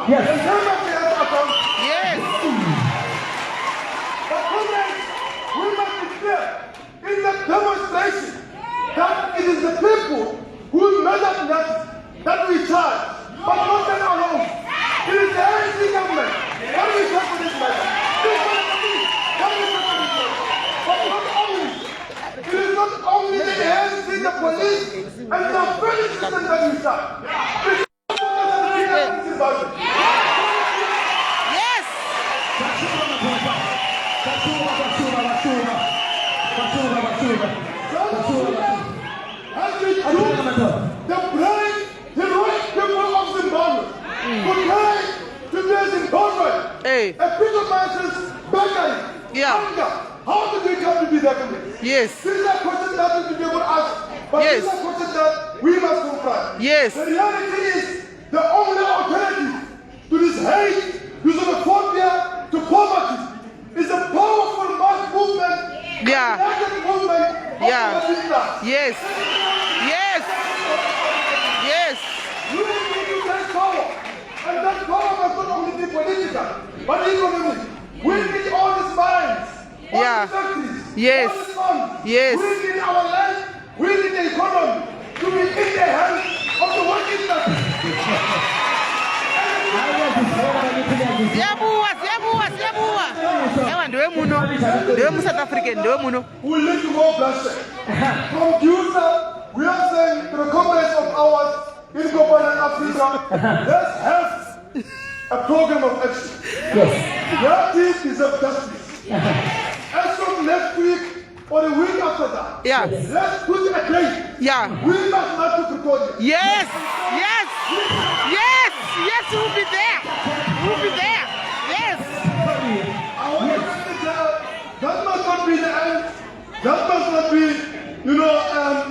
Yes. And they must be held accountable. Yes. But comrades, we must be clear in the demonstration that it is the people who made up that we charge, but not them alone. It is the ANC government that we talk for this matter. This is the police that we talk for this matter. But not only. It is not only the ANC, the police, and the very system that we charge. It is the budget. Yes. As we choose the brave, heroic people of Zimbabwe, who came to their Zimbabwe, Hey. a people masses, begging, Yeah. hunger. How did we come to be that community? Yes. These are questions that we people ask, but Yes. these are questions that we must confront. Yes. The reality is the only alternative to this hate, to xenophobia, to poverty is a powerful mass movement, Yeah. united movement of Yeah. the middle class. Yes. Yes. Yes. We need to take power, and that power must not only be political, but economic. We need all these mines, all Yeah. these factories, Yes. all these funds. Yes. We need our land, we need the economy to be in the hands of the working class. Siyabuwa. Ewa ndiwe muno. Ndiwe mu South African, ndiwe muno. We lead to more bloodshed. From Cuba, we are saying to the comrades of ours in Copenhagen, Africa, let's have a program of action. Yes. Your team deserve justice. As from next week or the week after that, Yeah. let's put a date. Yeah. We must not to Pretoria. Yes. Yes. Yes. Yes, we'll be there. We'll be there. Yes. I want to say that must not be the end. That must not be,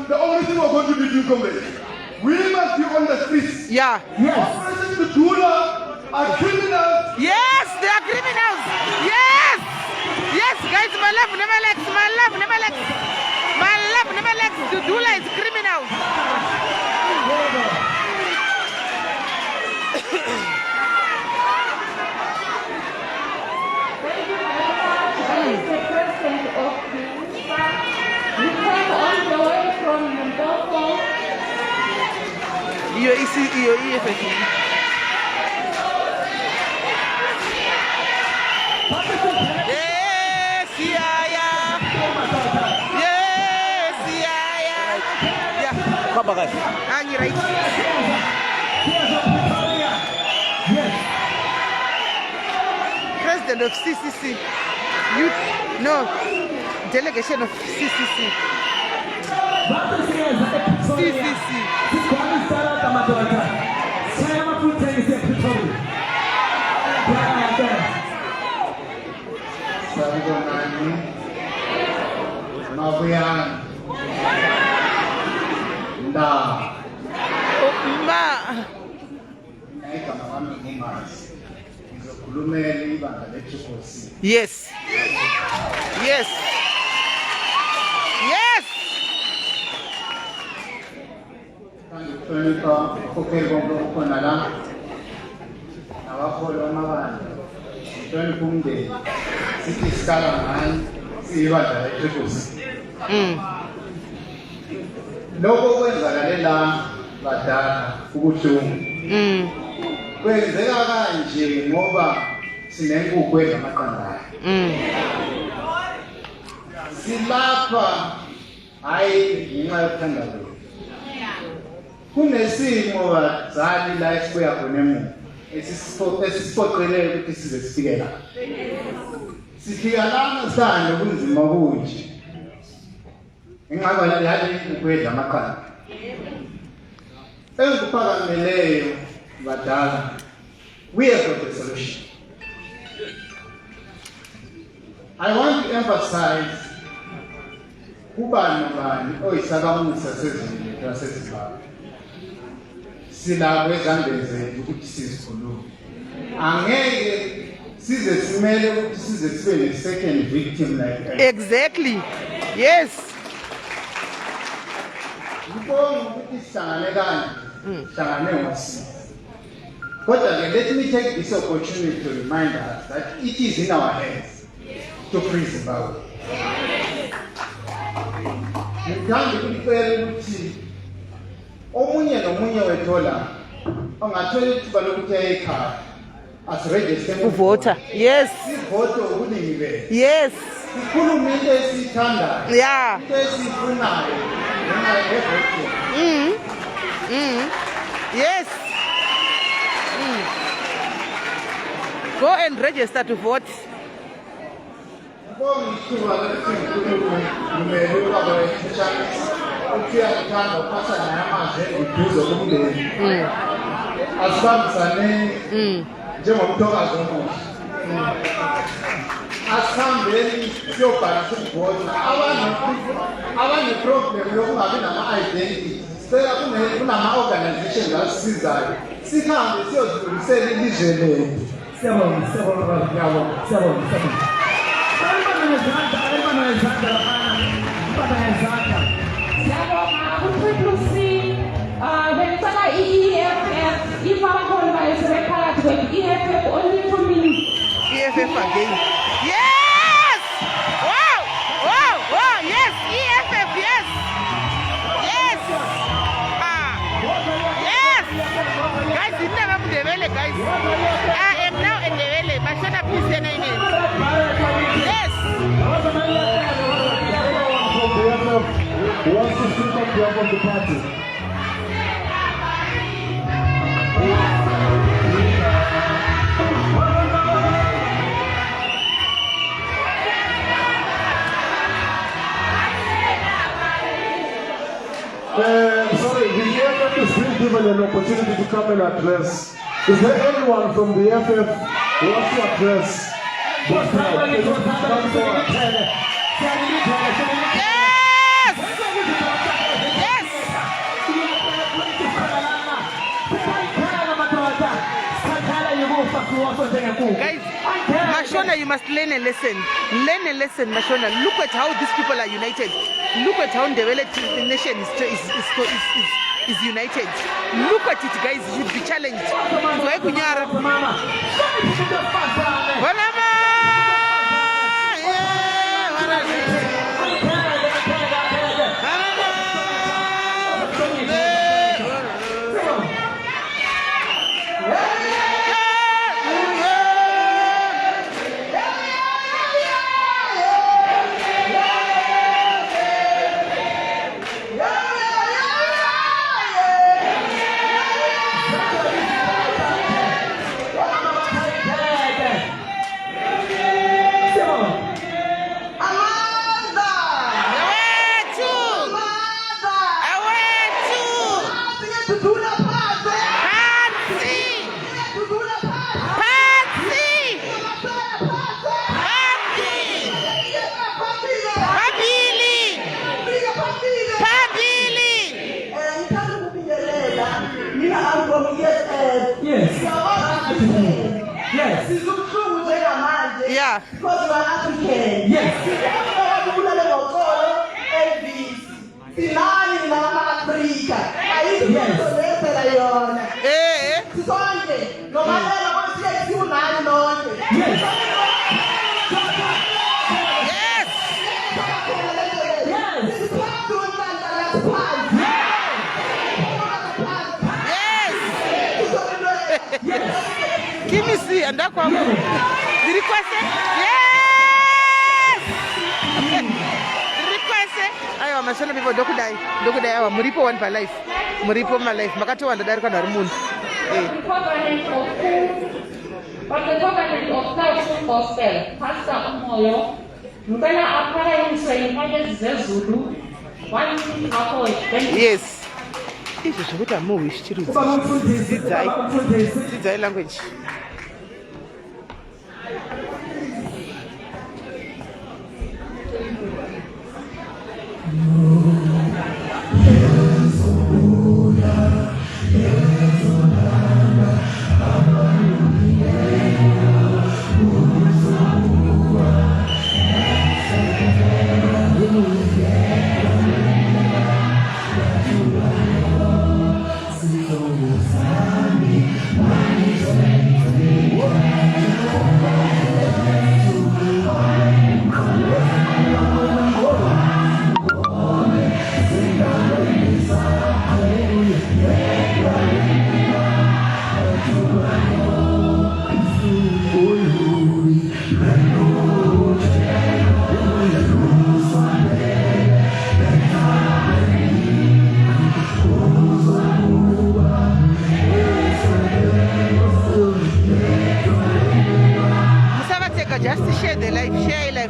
the only thing we're going to be doing, comrades. We must be on the streets. Yeah. Yes. Operation Tudula are criminals. Yes, they are criminals. Yes. Yes, guys, my love, never lex. My love, never lex. My love, never lex. Dudula is criminal. Iyo effect. Yes, yeah. Yes, yeah. Yeah. Come back. Hang right. Yes. President of CCC. Delegation of CCC. CCC. Ma. Yes. Yes. Yes. Lokho kwenzakalela badala ubuhlungu. Kwenzeka kanje ngoba sinenkukhu ezamaqanda. Silapha hayi ngenxa yokuthanda kwethu. Kunesimo bazali la esibuya khona emuva esisipoqeleyo ukuthi size sifike la. Sifika lana sithanda kunzima kunje. Ingaba yali inkukhu ezamaqanda. Engikuphakameleyo badala, we have got a solution. I want to emphasize ubani nobani oyisakamusa sezweni laseZimbabwe. Silabo ezandleni zethu ukuthi sizikhulume. Angeke size simele ukuthi size sibe ne-second victim like that. Exactly. Yes. Ngibonga ukuthi sihlangane kanje, sihlangane ngosini. But again, let me take this opportunity to remind us that it is in our hands to free Zimbabwe. Ngithanda ukucela ukuthi omunye nomunye wethola angathola ithuba lokuthi aye ekhaya asiregister Uvota. Yes. Sivote ubuningi bethu. Yes. Sikhulume into esiyithandayo. Yeah. Into esiyifunayo ngenxa yevote. Yes. Go and register to vote. Njengomthokazi omusha asihambeni siyobhala sikuvota abane-problem yokungabi nama-identity sicela kunama-organization asisizayo sihambe siyozidlulisela ilizwe lethu. Siyabonga. Bengicela i-EFF ibakhona bayesebephakathi kwe-EFF only 2 minutes. EFF again. Yes! Wow! Yes! EFF, yes! Yes! Yes! Guys, you never put the vele, guys. I am now in the vele. Mashana, please say my name. Yes! Who wants to speak on behalf of the party? Sorry, the EFF is being given an opportunity to come and address. Is there anyone from the EFF who wants to address this crowd? Guys, Mashona, you must learn a lesson. Learn a lesson, Mashona. Look at how these people are united. Look at how the nation is united. Look at it, guys. You should be challenged. Yes. Yeah. Because you are African. Yes. Give me see and that one. The request. Yes. The request. I am saying people don't die. Don't die. I Muripo one for life. Muripo my life. Makato one the direct on the moon. But the covenant of God's gospel, Pastor Umoyo, Mukala Apara in saying, Zulu, one yes. This is what I'm more wish to do. It's language.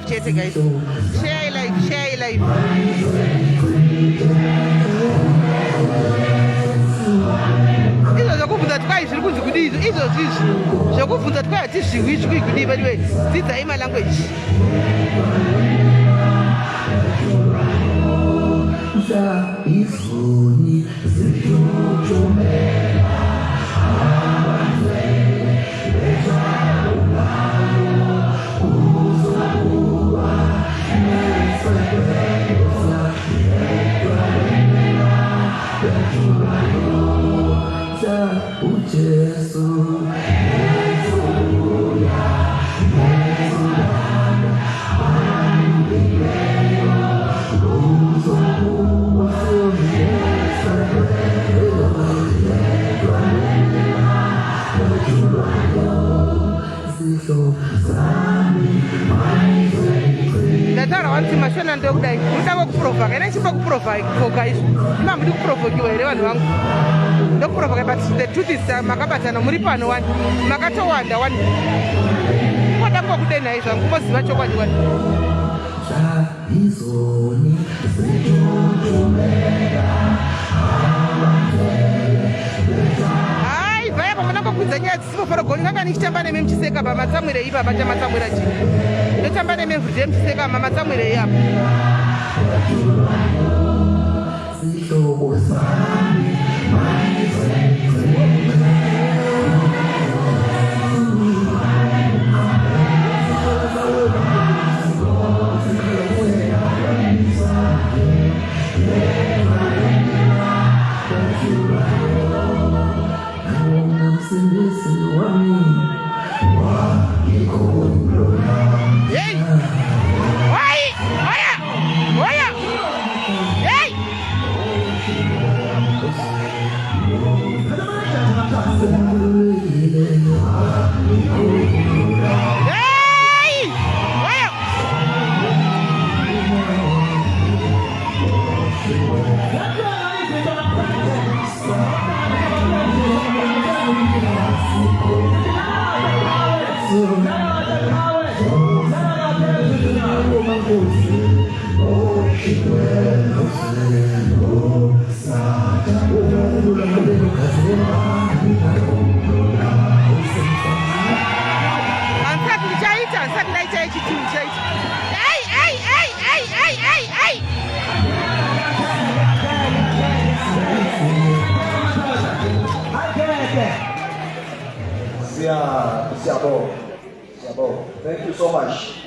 live chete guys. Share live, share live. Izo zokubvunza twai zviri kunzi kudi izvo zvizvi zvokubvunza twai hatizviwi zviri kudi by the way. Dzidzai malanguage. Ndatara wanti mashona ndokudai ndava kuprovoka ina chipa kuprovoka izvo imambo ndi kuprovokiwa here vanhu vangu ndokuprovoka but the truth is makabatana muri pano wani makatowanda wani koda kungokudenhai zvangu moziva chokwadi wani hai bvaya pamunangokudza nyaya dzisipofara goni nganga nichitamba nemi muchiseka pamatsamwire ipapa chamatsamwira chii ndotamba nemevhudhe muchiseka mamatsamwire iapa Thank you so much.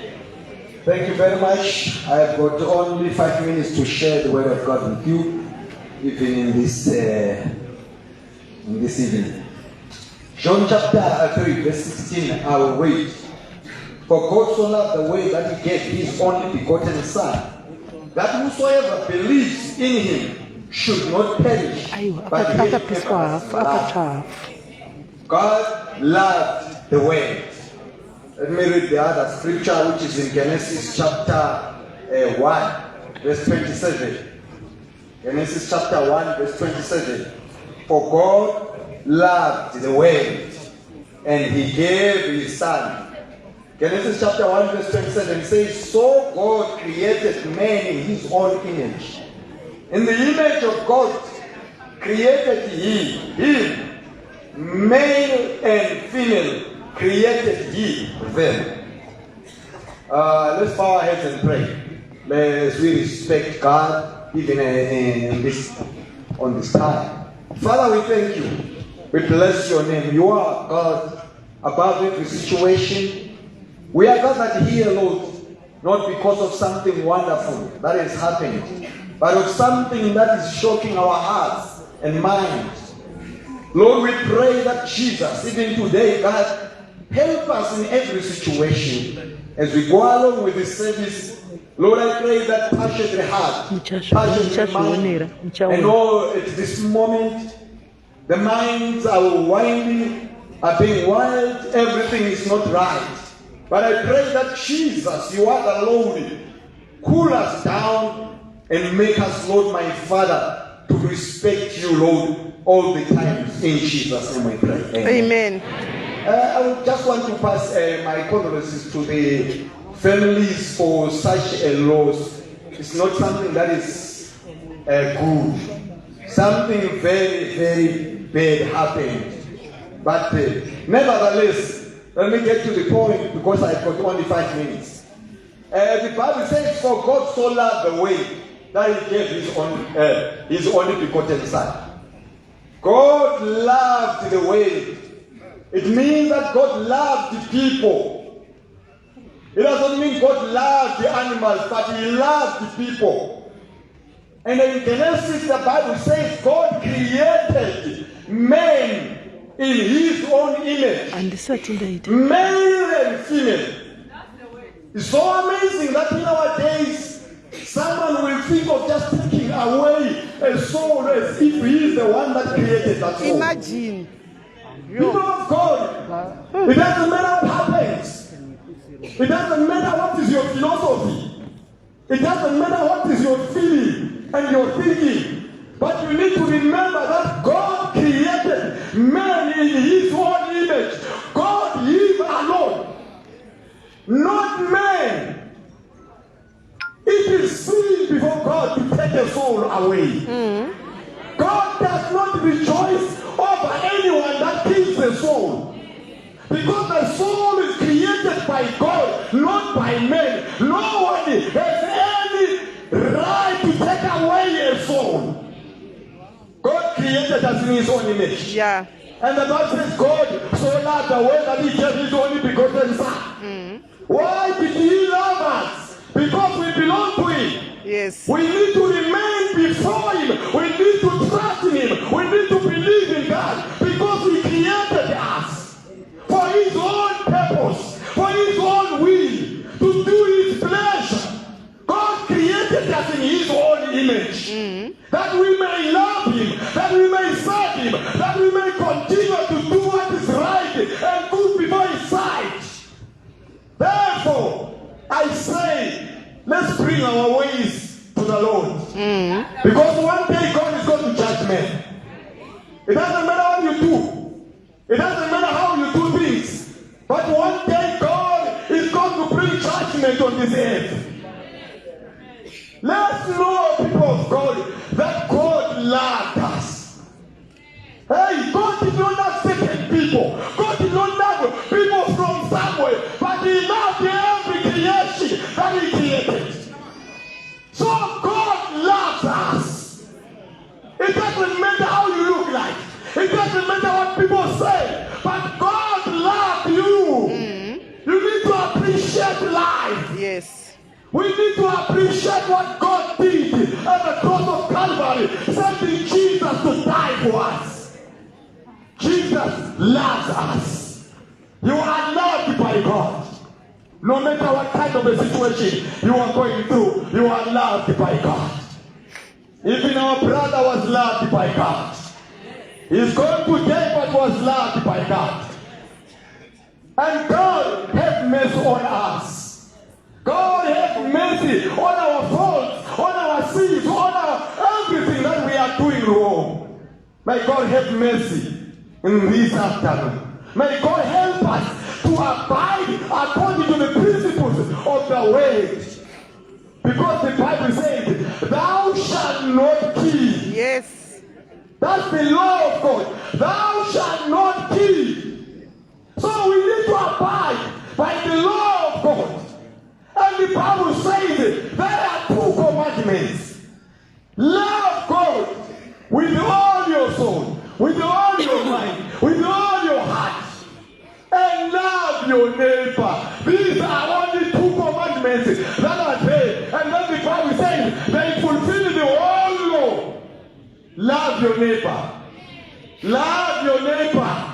Thank you very much. I have got only 5 minutes to share the word of God with you, even in this evening. John chapter 3, verse 16, I will wait. For God so loved the world that he gave his only begotten Son, that whosoever believes in him should not perish, but have everlasting life. God loved the world. Let me read the other scripture, which is in Genesis chapter 1, verse 27. Genesis chapter 1, verse 27. For God loved the world, and he gave his Son. Genesis chapter 1, verse 27 says, so God created man in his own image. In the image of God created he him, male and female created he them. Let's bow our heads and pray. Let's we respect God even on this time. Father, we thank you. We bless your name. You are God above every situation. We are gathered here, Lord, not because of something wonderful that is happening, but of something that is shocking our hearts and minds. Lord, we pray that Jesus, even today, God, help us in every situation. As we go along with this service, Lord, I pray that touch every heart, touch every mind. I know at this moment, the minds are winding, are being wild, everything is not right. But I pray that Jesus, you are the Lord, cool us down and make us, Lord, my Father, to respect you, Lord, all the time. In Jesus' name I pray. Amen. I would just want to pass my condolences to the families for such a loss. It's not something that is good. Something very, very bad happened. But nevertheless, let me get to the point because I've got only 5 minutes. The Bible says, for God so loved the world that he gave his only begotten Son. God loved the world. It means that God loved the people. It doesn't mean God loved the animals, but he loved the people. And in Genesis, the Bible says God created man in his own image. Male and female. It's so amazing that nowadays someone will think of just taking away a soul as if he is the one that created that soul. Imagine. People of God, it doesn't matter what happens. It doesn't matter what is your philosophy. It doesn't matter what is your feeling and your thinking. But you need to remember that God created man in his own image. God him alone, not man. It is sin before God to take a soul away. God does not rejoice over anyone that kills the soul. Because the soul is created by God, not by men. No one has any right to take away a soul. God created us in his own image. Yeah. And the Bible says God so loved the world that he gave his only begotten Son. Why did he love us? Because we belong to him. Yes. We need to remain before him. We need to trust in him. We need to believe in God. Because he created us for his own purpose, for his own will, to do his pleasure. God created us in his own image. That we may love him, that we may serve him, that we may continue to do what is right and good before his sight. Therefore, I say, let's bring our ways to the Lord. Because one day God is going to judge men. It doesn't matter what you do. It doesn't matter how you do things. But one day God is going to bring judgment on this earth. Let's know, people of God, that God loved us. Hey, God did not love certain people. God did not love people from somewhere. But he loved every creation that he created. So God loves us. It doesn't matter how you look like. It doesn't matter what people say. But God loved you. You need to appreciate life. Yes. We need to appreciate what God did at the cross of Calvary, sending Jesus to die for us. Jesus loves us. You are loved by God. No matter what kind of a situation you are going through, you are loved by God. Even our brother was loved by God. He's going to die but was loved by God. And God have mercy on us. God have mercy on our faults, on our sins, on everything that we are doing wrong. May God have mercy in this afternoon. May God help us to abide according to the principles of the word. Because the Bible says, thou shalt not kill. Yes. That's the law of God. Thou shalt not kill. So we need to abide by the law of God. And the Bible says there are 2 commandments. Love God with all your soul, with all your mind, with all your heart. And love your neighbor. These are only 2 commandments that are there. And then the Bible says they fulfill the whole law. Love your neighbor. Love your neighbor.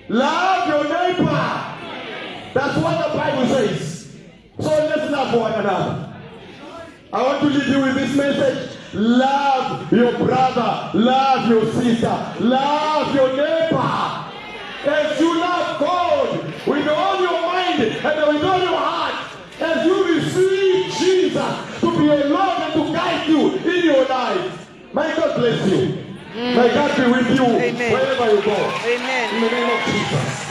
Love your neighbor. That's what the Bible says. So let's love one another. I want to leave you with this message. Love your brother. Love your sister. Love your neighbor. As you love God with all your mind and with all your heart, as you receive Jesus to be your Lord and to guide you in your life, may God bless you. May God be with you. Amen. Wherever you go. Amen. In the name of Jesus.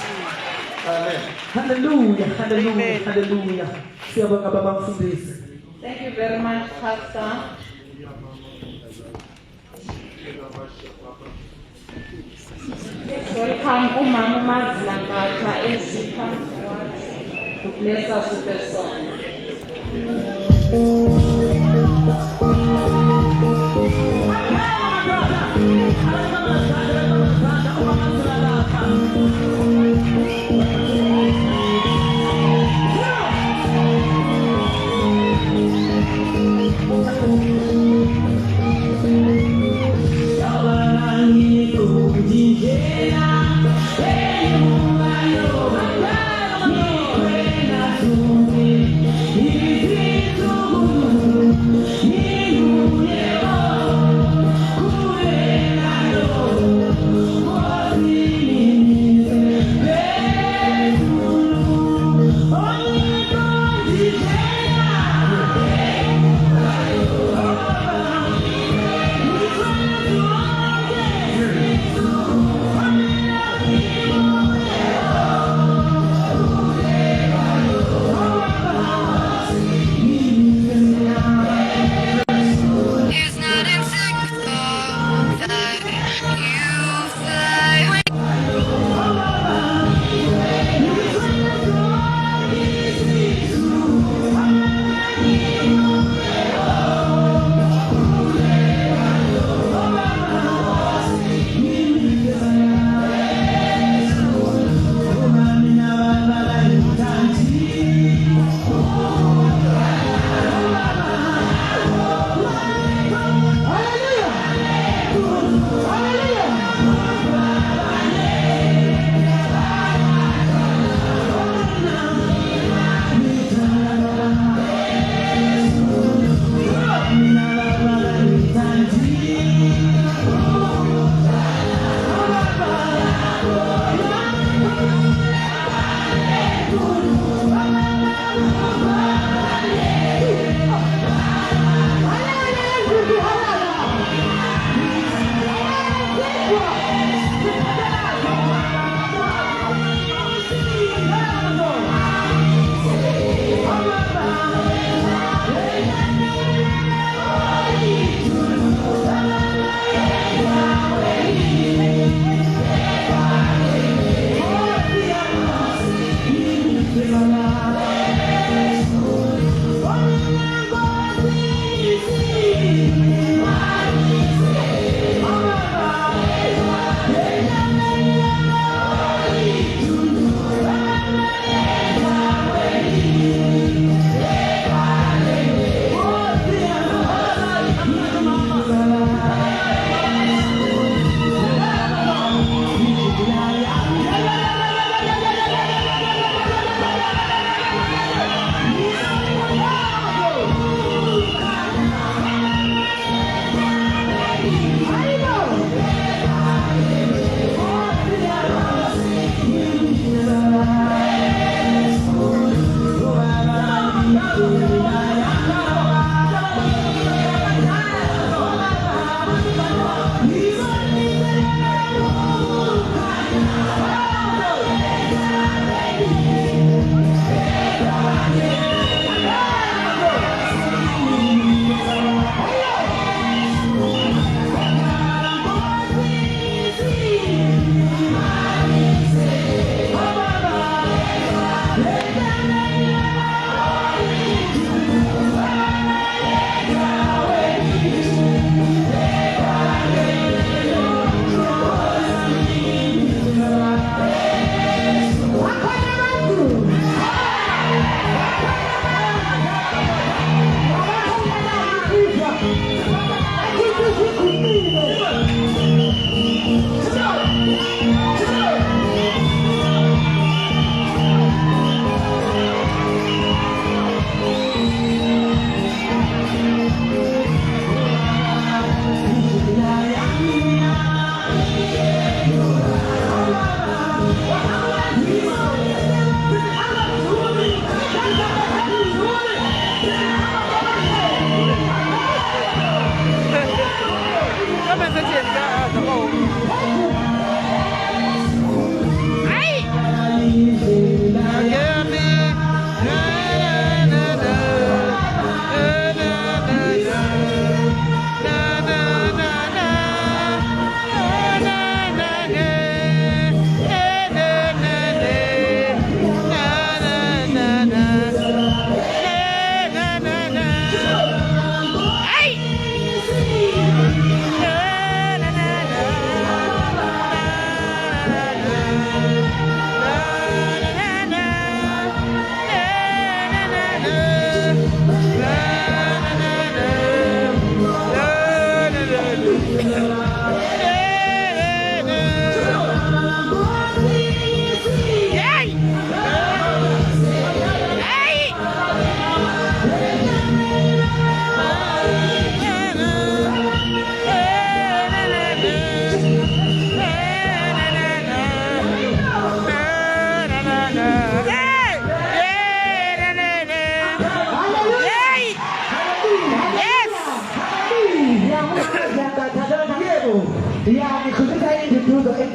Amen. Hallelujah, hallelujah, Amen. hallelujah. Siyabonga baba mfundisi. Thank you very much, Pastor. Welcome, Umama Mazlangata, Ezika, to bless us with the song. Oh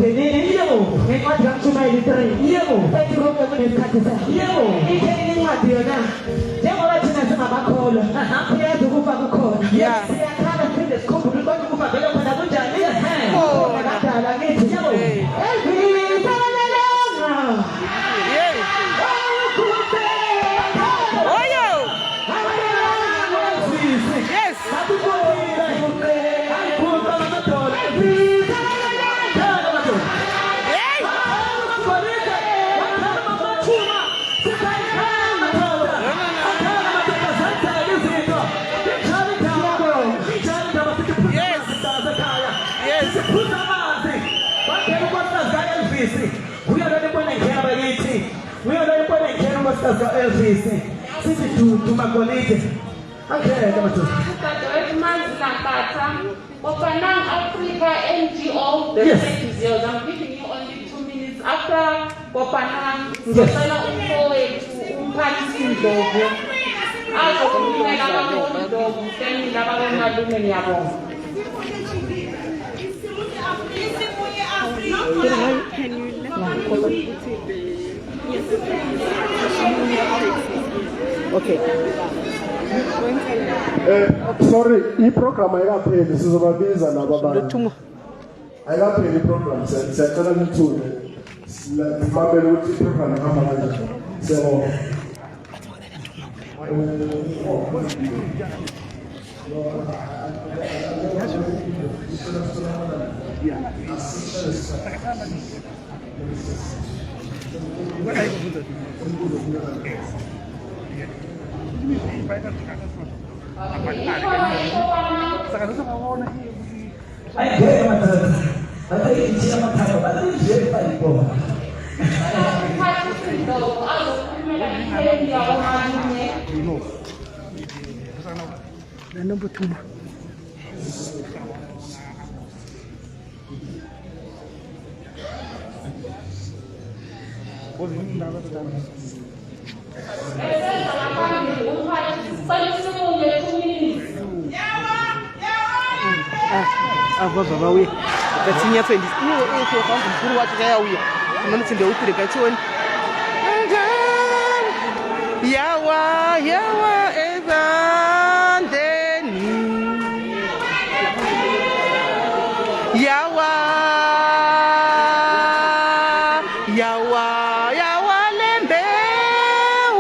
ekugcineni ngencwadi kaMshumayeli 3 ethi konke kunesikhathi sayo itheni incwadi yona njengoba thina singabakholwa siyazi ukufa kukhona siyakhala siphinde sikhumbule ukuthi ukufa vele khona kunjani kadala ngithi yebo Elvis sithi dudu magolide angeke madoda Dadewethu Manzilakatha, Opanang Africa NGO, the stage is yours. I'm giving you only 2 minutes. After Opanang, ngizocela umfowethu umphathisi Ndlovu azokukhulumela abantu Ndlovu then laba bomalume ngiyabonga. Okay. Sorry, i-program ayikapheli sizobabiza nabo abantu. Ayikapheli i-program siyacela nithuke. Simamele ukuthi i-program ihamba kanjani. Siyabonga. Number 2. Yawa, yawa, ezandeni. Yawa, yawa, yawa lembeu.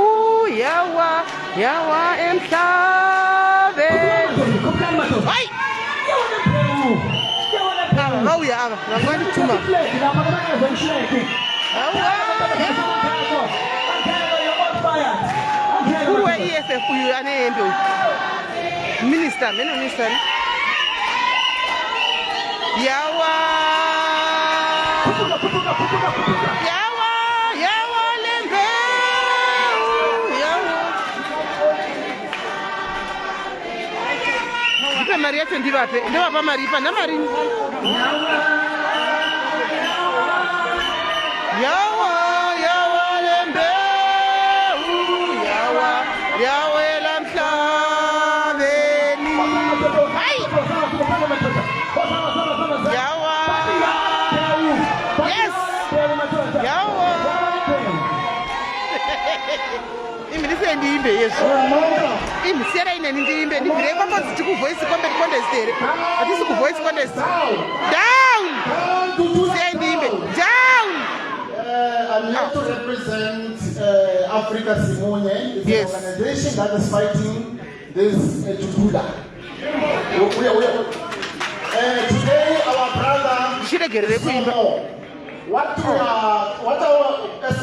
Yawa, yawa emhlabeni. Ay! How ya? I'm going to tuma. Who are EFF? You are Minister, Minister. Yawa. Yawa, yawa lembe. Yawa. Ipa Maria tendivape. Ndio hapa Maripa na Marini. Yawa, yawa lembe. Yawa, yawa lamhlabeni. Hai! Yawa. Yes. Yawa. Iminise ndimbe Yesu. Imisera ine ndimbe ndibire kwa kuti ku voice contest here. Atisi ku voice contest. Down. Say ndimbe. Down. I'm here to represent Africa Simonye. It's an organization that is fighting this Jududa. Today, our brother, what our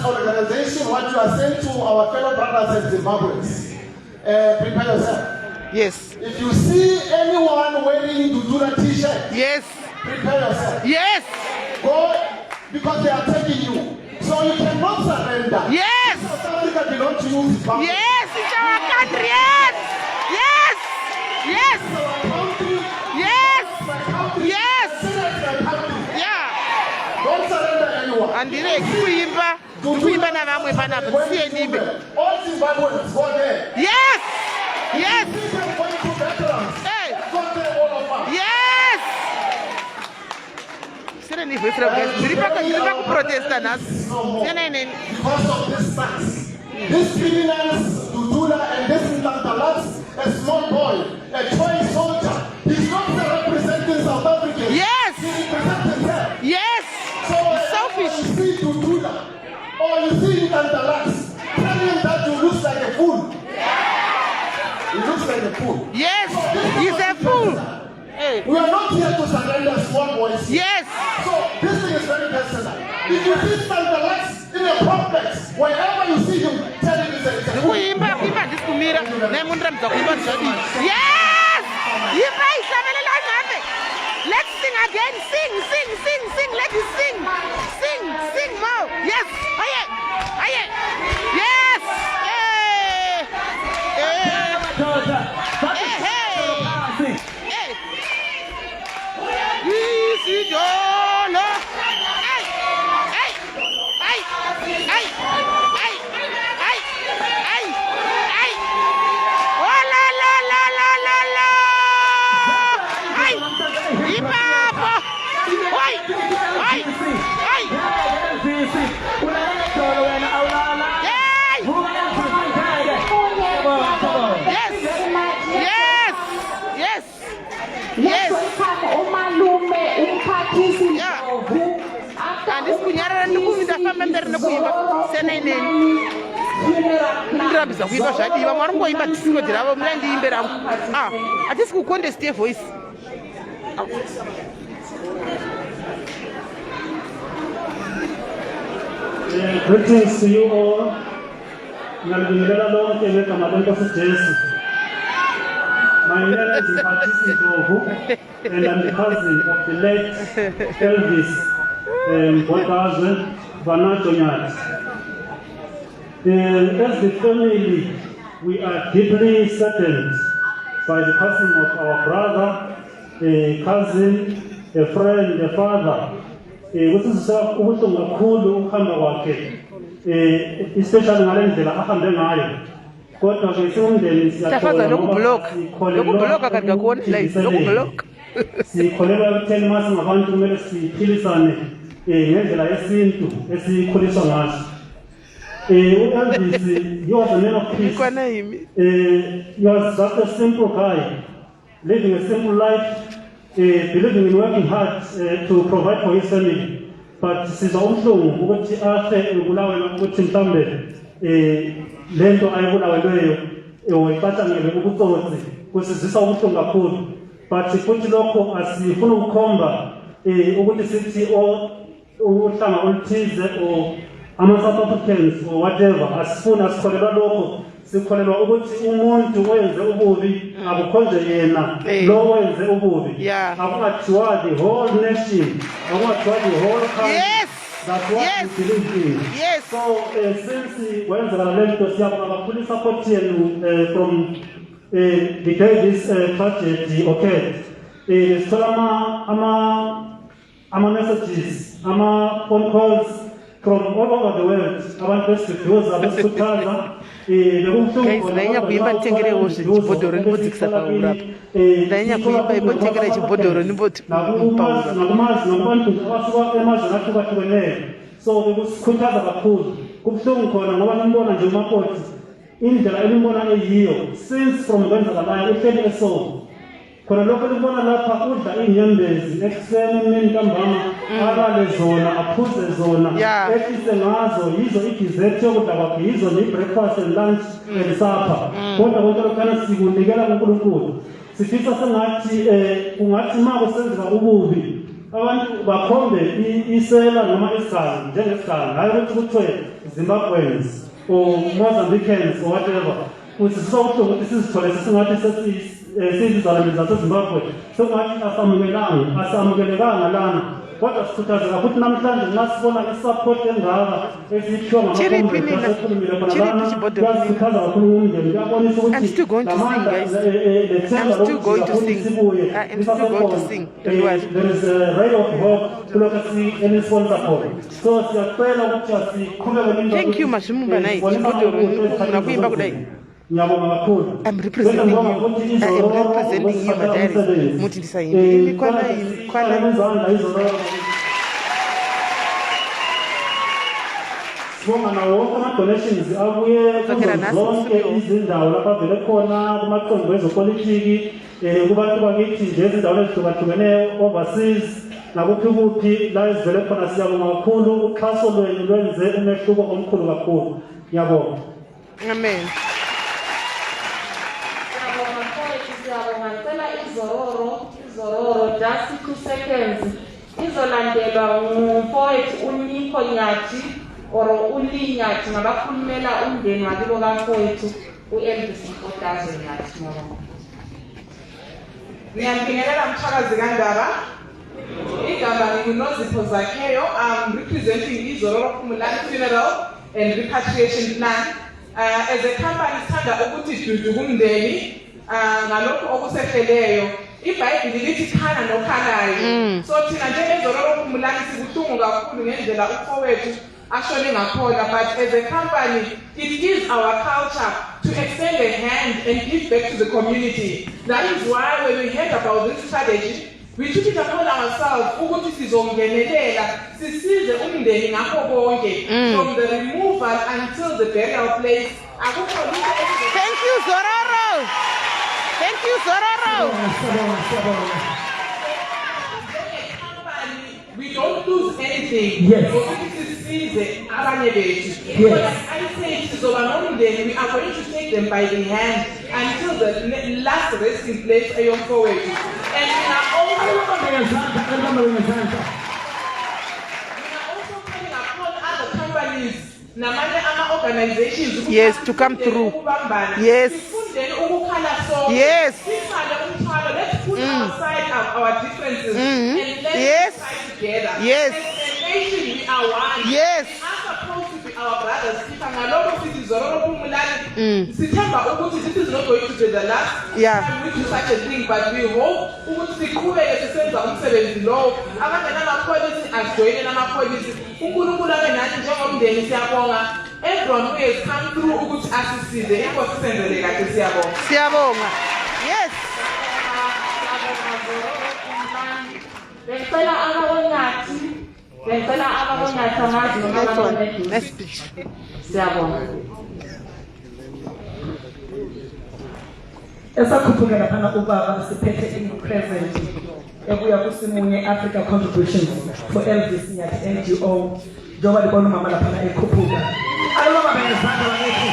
organization, what you are saying to our fellow brothers and Zimbabweans, prepare yourself. Yes. If you see anyone wearing Jududa t-shirt, yes, prepare yourself. Yes. Go, because they are taking you. So you cannot surrender. Yes. South Africa belongs to you. Yes, it's our country. Yes. Yes. Yes. Yes. Yes. Yeah. Don't surrender anyone. And kuimba na vamwe panapa sie nibe. All Zimbabweans go there. Yes. Yes. Hey. Go there, all of us. Yes. Listen, if it's a protester, because of this tax. This criminals, Dudula, and this Ntantalas, a small boy, a toy soldier, he's not representing South Africa. Yes! He represents himself. Yes! So, selfish. You see Dudula, or you see Ntantalas, tell him that you look like a fool. He looks like a fool. Yes! He's a fool! Hey. We are not here to surrender small boys. Yes! So, this thing is very personal. If you see Ntantalas in a complex, wherever you see him, tell him it's a fool. Yes! Let's sing again. Sing. Let us sing. Sing more. Yes. Aye. Yes. Hey. Easy Jolo. Greetings to you all. My name is Patrice Ndovu, and I'm the cousin of the late Elvis Nyathi. As the family, we are deeply saddened by the passing of our brother, a cousin, a friend, a father. Ubuhlungu kakhulu ukuhamba kwakhe, especially ngale ndlela ahambe ngayo. Kodwa ke singumndeni sikholelwa ekutheni uma singabantu kumele siphilisane ngendlela yesintu esikhuliswa ngaso. U-Elvis, he was a man of peace. He was just a simple guy, living a simple life, believing in working hard to provide for his family. But sizwa ubuhlungu ukuthi afe ubulawe ukuthi mhlambe lento ayibulawelweyo wayiphathangele ubutsotsi kusizisa ubuhlungu kakhulu. But futhi lokho asifuna ukukhomba ukuthi sithi uhlanga oluthize or ama-South Africans or whatever, asifuna asikholelwa lokho. Sikholelwa ukuthi umuntu wenze ububi akukhonje yena lo wenze ububi. Akungathiwa the whole nation, akungathiwa the whole country. That's what we believe in. Yes. So since kwenzeka lento siyabonga kakhulu support yenu from the day this tragedy occurred. Sithola ama-messages, ama-phone calls from all over the world. Abantu besiduza besikhuthaza ndainya kuimba nditengere hozve chibhodhoro ndimbodzikisa paura ndainya kuimba imbotengera chibhodhoro ndimboti paura. Nakubantu abasuka emazweni ahlukahlukeneyo, so bekusikhuthaza kakhulu. Kubuhlungu khona ngoba nimbona nje umakoti indlela elimbona eyiyo since from kwenzakalayo uhleli eSoul. Khona lokho libona lapha udla inyembezi ekuseni emini ntambama alale zona aphuze zona ehlise ngazo yizo idessert yokudla kwakhe yizo ne-breakfast and lunch and supper. Kodwa konke lokhana sikunikela kuNkulunkulu. Sifisa sengathi kungathi ma kusenzeka ububi abantu bakhombe isela noma isigangi njengesigangi, hayi ukuthi kuthiwe Zimbabweans or Mozambicans or whatever. Kusizisa ubuhlungu ukuthi sizithole sesingathi sizizalwane zaseZimbabwe sengathi asamukelekanga lana. Kodwa sikhuthazeka futhi namhlanje nxa sibona isupport engaka esiyiphiwa ngamakhombe asekhulumile khona lana kuyasikhuthaza kakhulu umndeni. Kuyabonisa ukuthi I'm still going to sing, guys. I'm still going to sing. There is a ray of hope kulokho esisponsor khona. So siyacela ukuthi asiqhubeke. Thank you Mashimumba nayi chibhodhoro nakuimba kudai. I'm representing you, my daddy. Muti ndisaimbi kwana Sibonga nawo wonke ama-donations abuye kuzo zonke izindawo lapha vele khona kumaqembu ezopolitiki kubantu bakithi nje ezindaweni ezihlukahlukeneyo overseas nakuphi kuphi la ezivele khona. Siyabonga kakhulu uxhaso lwenu lwenze umehluko omkhulu kakhulu. Ngiyabonga. Amen. Siyabonga ngicela izororo just 2 seconds izolandelwa ngumfowethu uNikho Nyathi or uLi Nyathi ngabakhulumela umndeni wakibo kamfowethu uElvis Nyathi. Ngiyambingelela mthakazi kaNdaba. Igama nginozipho zakheyo. I'm representing Izororo Khumulani Funeral and Repatriation Plan. As a company sithanda ukuthi dudu kumndeni ngalokho okusehleleyo. IBhayibheli lithi khana nokhalayo. So thina njengezororo Khumulani sibuhlungu kakhulu ngendlela ufowethu ashone ngakhona, but as a company it is our culture to extend a hand and give back to the community. That is why when we heard about this strategy, we took it upon ourselves ukuthi sizongenelela sisize umndeni ngakho konke from the removal until the burial place. Thank you, Zororo. Thank you, Zororo. We don't lose anything. Yes. Yes. I say we are going to take them by the hand until the last resting place are forward. And we are also calling upon other companies, organizations, yes, to come through. Yes. Yes. Let's put aside our differences and let's yes. fight together. Yes. As a nation, we are one. Yes. We are supposed to be our brothers. This is not going to be the last time we do such a thing, but we hope everyone who has come through assist the yes. Next speech. Esakhuphukela phana ubaba siphethe in-present ebuya kusimunye Africa contributions for Elvis Nyathi NGO njengoba libona umama laphana ekhuphuka. Ayibaba bezandla bakithi.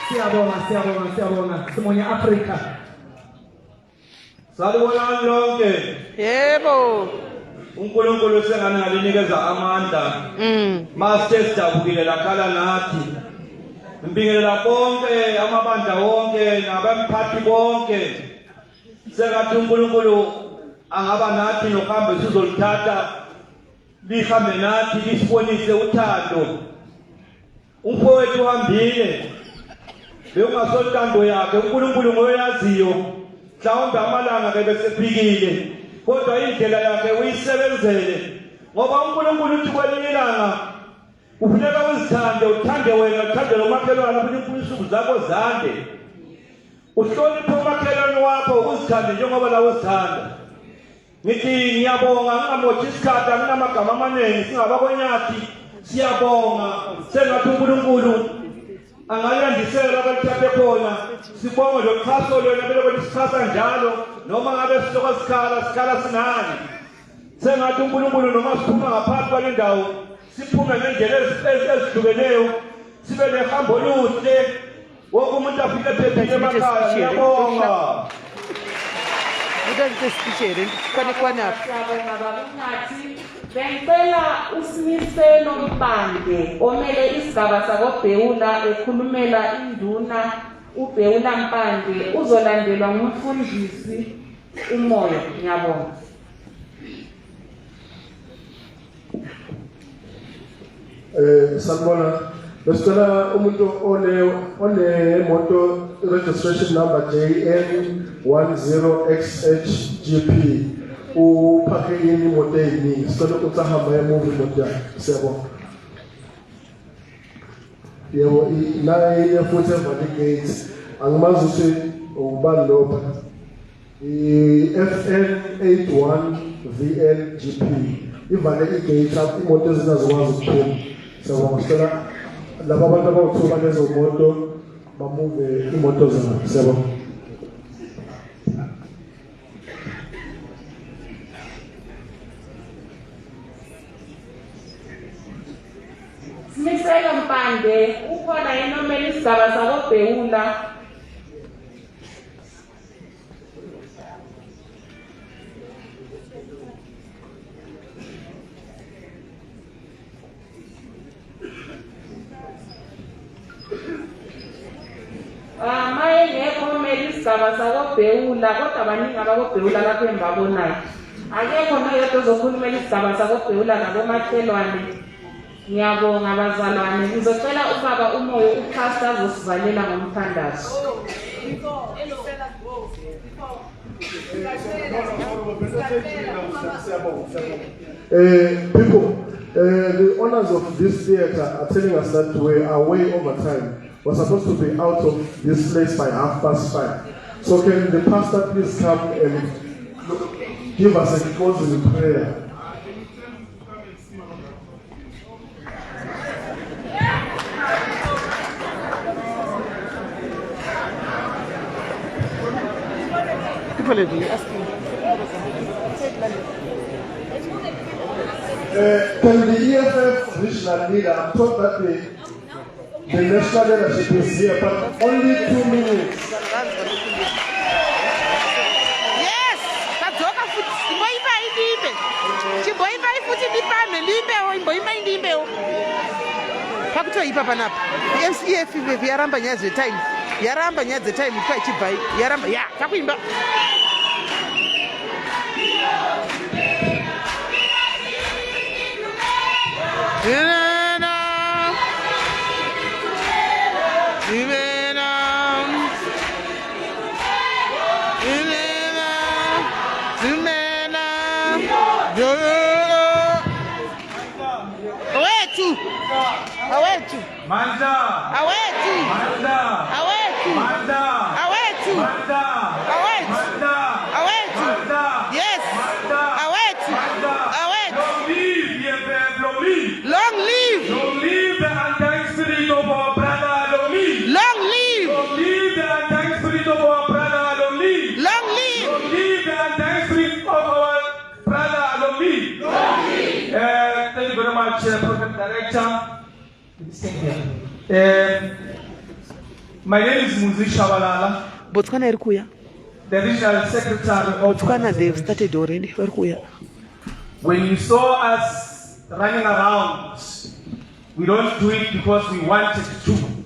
Siyabonga simunye Africa. Salibonani lonke. Yebo. uNkulunkulu sengane ngalinikeza amandla masithe sidabukile lakhala nathi ngibingelela bonke amabandla wonke nabemphathi bonke sengathi uNkulunkulu angaba nathi nohambe sizolithatha lihambe nathi lisibonise uthando umfowethu uhambile bekungasotando yakhe uNkulunkulu ngoyaziyo mhlawumbe amalanga ke besefikile kodwa indlela yakhe uyisebenzele ngoba uNkulunkulu uthi kwelinye ilanga ufuneka uzithande uthande wena uthande nomakhelwane ukuthi insuku zakho zande uhloniphe umakhelwane wakho uzithande njengoba lawo uzithanda ngithi ngiyabonga ngingamothi isikhathi anginamagama amaningi singabakwenyathi siyabonga sengathi uNkulunkulu angayandisela abalithathe khona sibonge loxhaso lwena belokho sichasa njalo noma ngabe sihloko sikhala sinani sengathi uNkulunkulu noma siphuma ngaphansi kwale ndawo siphume ngendlela ezihlukeneyo sibe nehambo oluhle wonke umuntu afike ephephile emakhaya ngiyabonga Bengicela uSimiselo Mpande omele isigaba sakoBhewula ekhulumela induna uBhewula Mpande uzolandelwa ngumfundisi uMoyo. Ngiyabonga. Sanibona besicela umuntu one moto registration number JN10XHGP uphake yini imoto eyiningi sicela ukuthi ahambe emuva imoto yakhe siyabonga yebo naye futhi evali gates angimazi ukuthi ubani lo FN81 VLGP. Ivale igate imoto ezingazokwazi ukuphuma. Siyabonga sicela laba bantu abawuthuba lezo moto bamuve imoto zabo. Siyabonga. Simisela Mpande ukhona enomela isigaba sakobhewula. Maye ngekho omela isigaba sakobhewula kodwa baningi abakobhewula lapho embabonayo. Akekho noyedwa ozokhulumela isigaba sakobhewula nabomakhelwane. Ngiyabonga abazalwane, ngizocela ubaba umoyo uPastor azosivalela ngomthandazo. People, the owners of this theater are telling us that we are way over time. We're supposed to be out of this place by 5:30. So can the pastor please come and give us a closing prayer? People are asking. Can the EFF regional leader, I'm told that the national leadership is here, but only 2 minutes. Yes, kadzoka futhi imboyimba indimbe. Chimboyimba ifuthi ndipame ndimbewo imboyimba indimbewo. Pakutoipa panapa. EFF yaramba nyaya zvetime. Yaramba nyaya dzetime kwa ichibva yaramba ya takuimba. Manda. Awetu. Manda. Awetu. Manda. Awetu. Manda. Awetu. Manda. Awetu. Manda. Yes. Manda. Awetu. Manda. Awetu. Long live EFF, long live. Long live. Long live the undying spirit of our brother, long live. Long live. Long live the undying spirit of our brother, long live. Long live. Long live the undying spirit of our brother, long live. Long live. Thank you very much, Prophet Director. My name is Muzi Shabalala, Botswana irikuya. the regional secretary of Botswana, they've started already. Irikuya. When you saw us running around, we don't do it because we wanted to,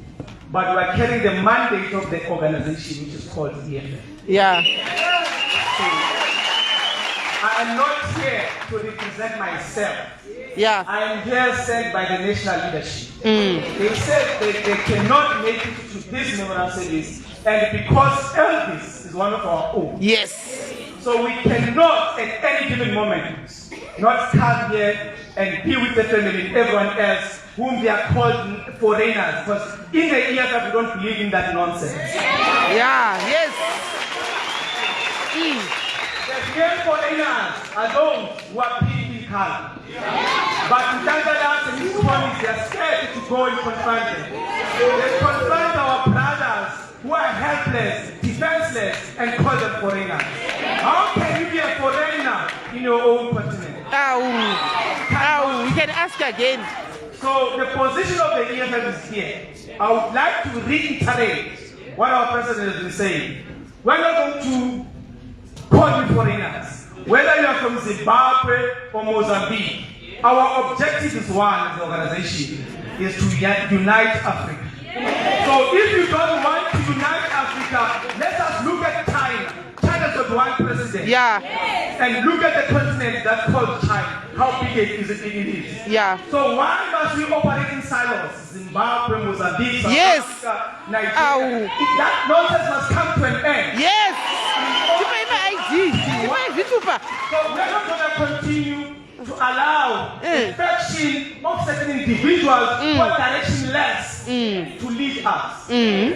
but we are carrying the mandate of the organization, which is called EFF. Yeah. I am not here to represent myself. Yeah. I am here sent by the national leadership. Mm. They said they cannot make it to this memorial service, and because Elvis is one of our own. Yes. So we cannot at any given moment not come here and be with the family and everyone else whom they are called foreigners, because in the EFF we don't believe in that nonsense. Yeah. Yes. Mm. The real foreigners are those who are people calm. But in Tanzania and these colonies, they are scared to go and confront them. They confront our brothers who are helpless, defenseless, and call them foreigners. How can you be a foreigner in your own continent? Ow. We can ask again. So the position of the EFF is here. I would like to reiterate what our president has been saying. We're not going to call you foreigners. Whether you are from Zimbabwe or Mozambique, our objective is one as an organization, is to unite Africa. So if you don't want to unite Africa, let us look at China. China's got one president. Yeah. And look at the continent that's called China. How big it is. Yeah. So why must we operate in silos? Zimbabwe, Mozambique, South Yes. Africa, Nigeria. That nonsense must come to an end. Yes. So we're not going to continue to allow the faction of certain individuals who are directionless to lead us.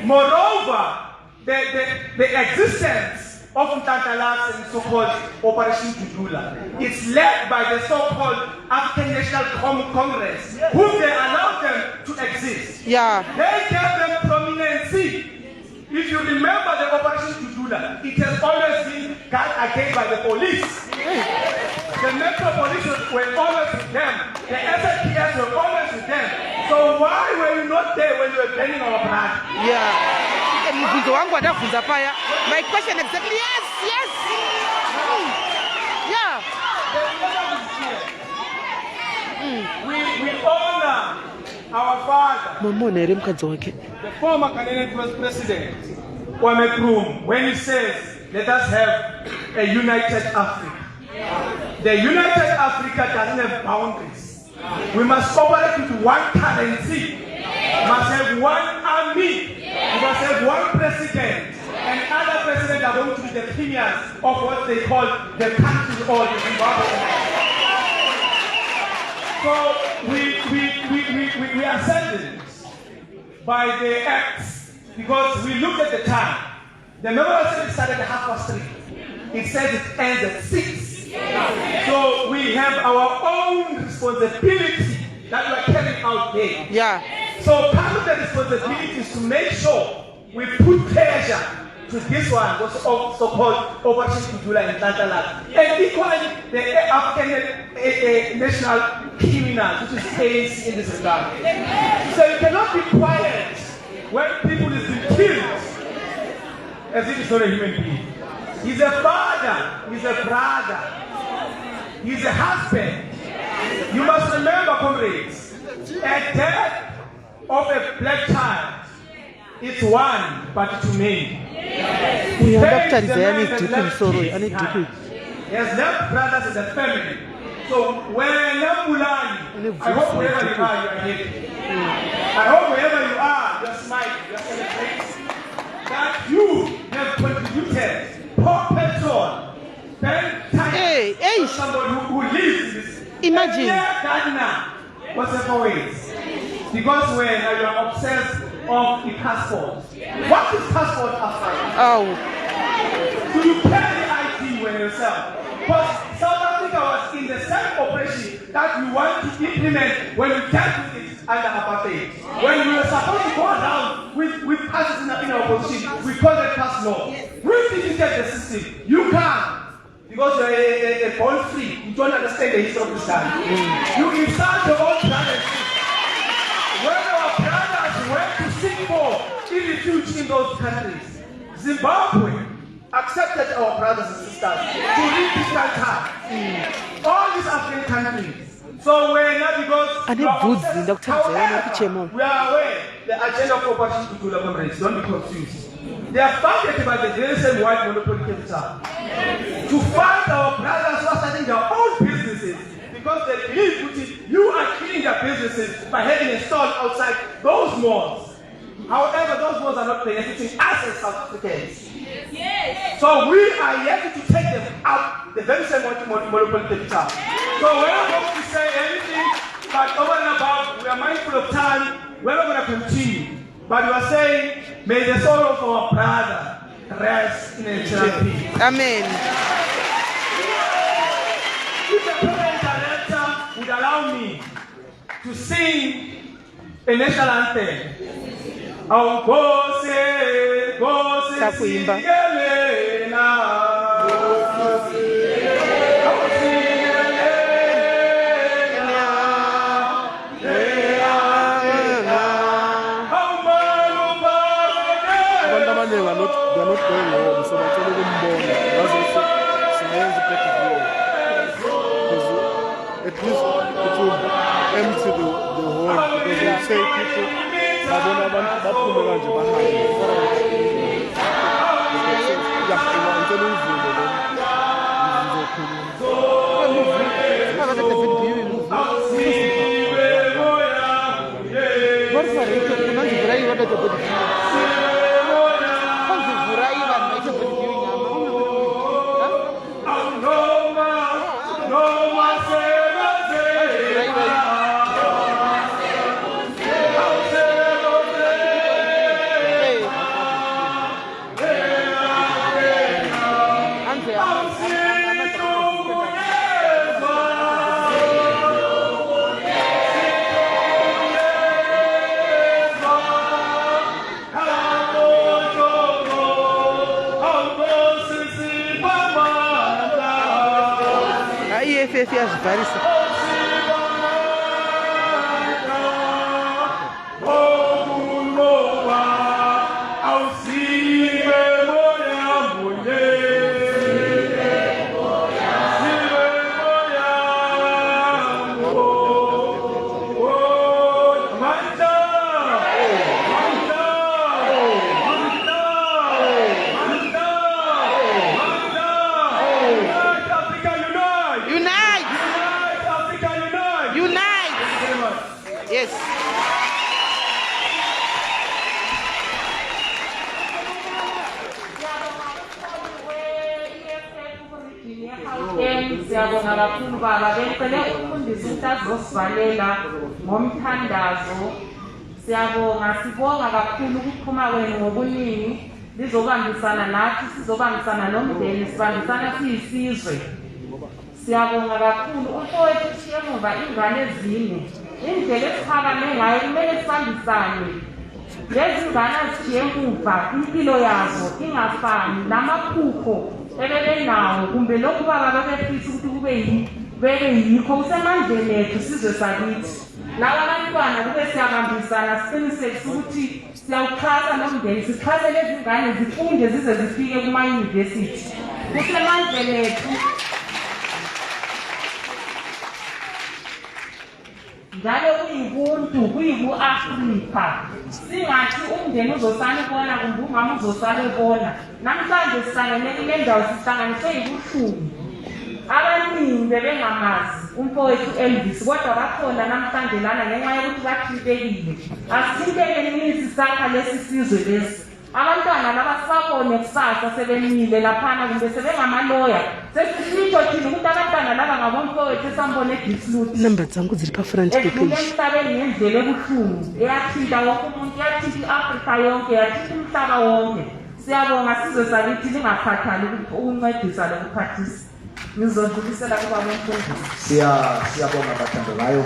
Moreover, the existence of Ntantalax and so-called Operation Dudula. It's led by the so-called African National Congress, whom they allowed them to exist. Yeah. They gave them prominence. If you remember the Operation Dudula, it has always been guarded against by the police. The Metro Police were always with them. The SIS were always with them. So why were you not there when you were burning our blood? Yeah. My question exactly, yes. Yeah. We honor our father, the former Canadian President, Kwame Nkrumah, when he says, let us have a united Africa. The united Africa doesn't have boundaries. We must operate with one currency. We must have one army. We must have one president. And other presidents are going to be the premiers of what they call the country or the Zimbabwe. So we are saddened by the acts because we looked at the time. The memorandum started at 3:30. It says it ends at 6. So we have our own responsibility that we are carrying out there. Yeah. So part of the responsibility is to make sure we put pressure to this one, what's so-called Operation Dudula in Ntantalax. And equally, the African national criminals, which is ANC in this regard. So you cannot be quiet when people is being killed as if it's not a human being. He's a father, he's a brother, he's a husband. You must remember, comrades, a death of a black child, it's one, but too many. He has left brothers in the family. So when Namulani, I hope wherever you are, you are happy. I hope wherever you are, you're smiling, you're celebrating. That you have contributed pour petrol, spend time for somebody who lives in this. Imagine. Gardener, whatever ways. Because when you are obsessed of the passport, what is passport after? Oh. Do you carry the ID when yourself? But South Africa was in the same operation that we want to implement when we dealt with it under apartheid. When we were supposed to go around with passes in our position, we call it pass law. We defeated the system. You can't. Because you're a born free. You don't understand the history of this country. You insult your own brothers. When our brothers went to seek for refuge in those countries, Zimbabwe accepted our brothers and sisters to live this country. All these African countries. So we're not because we are aware the agenda of Operation Dudula, comrades, don't be confused. They are funded by the very same white monopoly capital to fund our brothers who are starting their own businesses because they believe you are killing their businesses by having a stall outside those malls. However, those malls are not benefiting us as South Africans. Yes. So we are yet to take them out the very same monopoly capital. So we're not going to say anything but over and above, we are mindful of time, we're not going to continue. But we are saying, may the soul of our brother rest in eternal peace. Amen. If the present director would allow me to sing a national anthem. Oh, go say, sing, Elena. They are not going home, so I'm telling them more. That's also science practical. Because at least it will empty the hole. Because they say people are going to bharisa. Yes. Siyabonga kakhulu baba bengicele ukufundisa ukuthi azosivalela ngomthandazo. Sibonga kakhulu ukuphuma kwenu ngobuningi lizobambisana nathi sizobambisana nomndeni sibambisana siyisizwe. Siyabonga kakhulu umfowethu ushiye emuva ingane ezine. Indlela esiphakame ngayo kumele sibambisane. Lezi ngane azishiye emuva impilo yazo ingafani namaphupho ebebenawo kumbe lokhu baba bebefisa ukuthi bebe yikho kusemandleni ethu sizwe sakithi. Laba bantwana kube siyabambisana siqinisekise ukuthi siyawuxhasa nomndeni sixhase lezi ngane zifunde zize zifike kuma-university. Kusemandleni ethu. Njalo kuyibuntu kuyibu-Afrika. Singathi umndeni uzosala ubona kumbe umama uzosala ubona. Namhlanje sihlangene kule ndawo sihlanganiswe yibuhlungu. Abaningi bebengamazi umfowethu Elvis kodwa bakhona namhlanje lana ngenxa yokuthi bathintekile. Asithintekeni sisakha lesi sizwe lesi. Abantwana labasabone kusasa sebemile laphana kumbe sebengamaloya. Sesisitsho thina ukuthi abantwana laba ngabomfowethu esambone eDislut. Number zangu ziri pa front page. Emhlabeni ngendlela ebuhlungu eyathinta wonke umuntu, yathinta i-Afrika yonke, yathinta umhlaba wonke. Siyabonga sizwe sakithi lingakhathali ukuncedisa lokuphathisa. Ngizodlulisela kubaba umfundisi. Siyabonga bathandekayo.